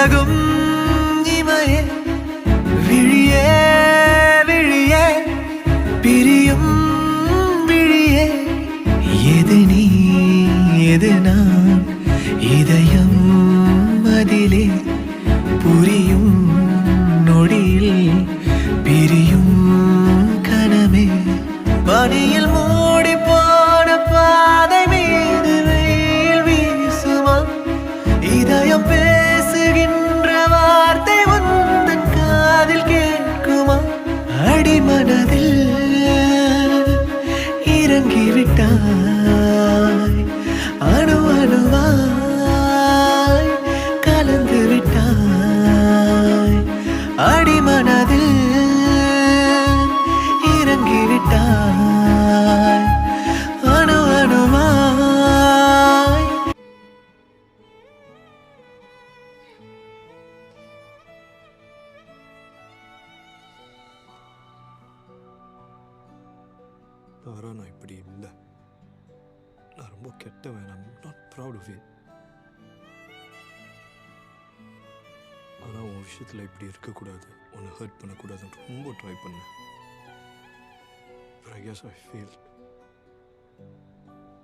விலகும் இமையே விழியே விழியே பிரியும் விழியே எது நீ எது நான் இதயம் அதிலே புரியும் நொடியில் பிரியும் கனமே பனியில் மூடி போன பாதை மீது வெயில் வீசுமா இதயம் பேசுகின்ற வார்த்தை உந்தன் காதில் கேட்குமா அடிமனதில் இறங்கிவிட்டாய் அணு அணுவாய் கலந்து விட்டாய் அடிமனதில் இறங்கிவிட்டாய் அணு அணுவாய். தாரா, நான் இப்படி இல்லை. நான் ரொம்ப கெட்டவன். I'm not proud of it. ஆனால் உன் விஷயத்தில் இப்படி இருக்கக்கூடாது, உன்னை ஹர்ட் பண்ணக்கூடாதுன்னு ரொம்ப ட்ரை பண்ணேன். But I guess I failed.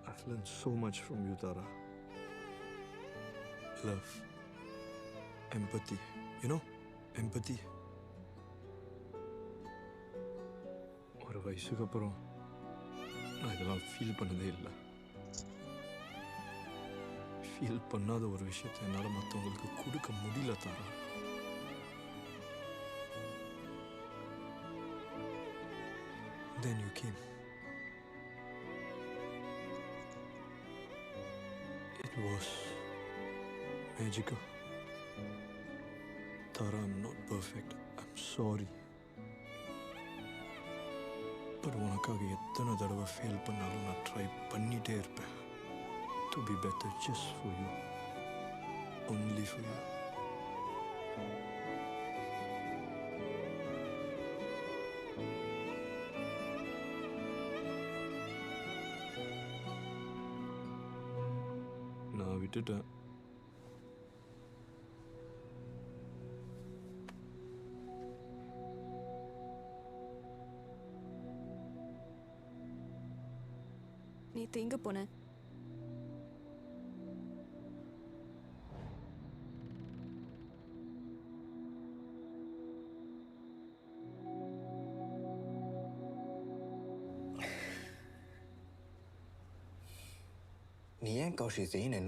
I've learned so much from you, Tara. Love. Empathy. You know, empathy. ஒரு வயசுக்கு அப்புறம் நான் இதெல்லாம் ஃபீல் பண்ணதே இல்லை. ஃபீல் பண்ணாத ஒரு விஷயத்தை என்னால் மற்றவங்களுக்கு கொடுக்க முடியல தாரா. Then you came. It was magical. Tara, I'm not perfect. I'm sorry. But உனக்காக எத்தனை தடவை ஃபெயில் பண்ணாலும் நான் ட்ரை பண்ணிட்டே இருப்பேன். To be better just for you. Only for you. நான் விட்டுட்டேன். நீ எங்க போன? நீ ஏன் கௌஷி ஜெயினை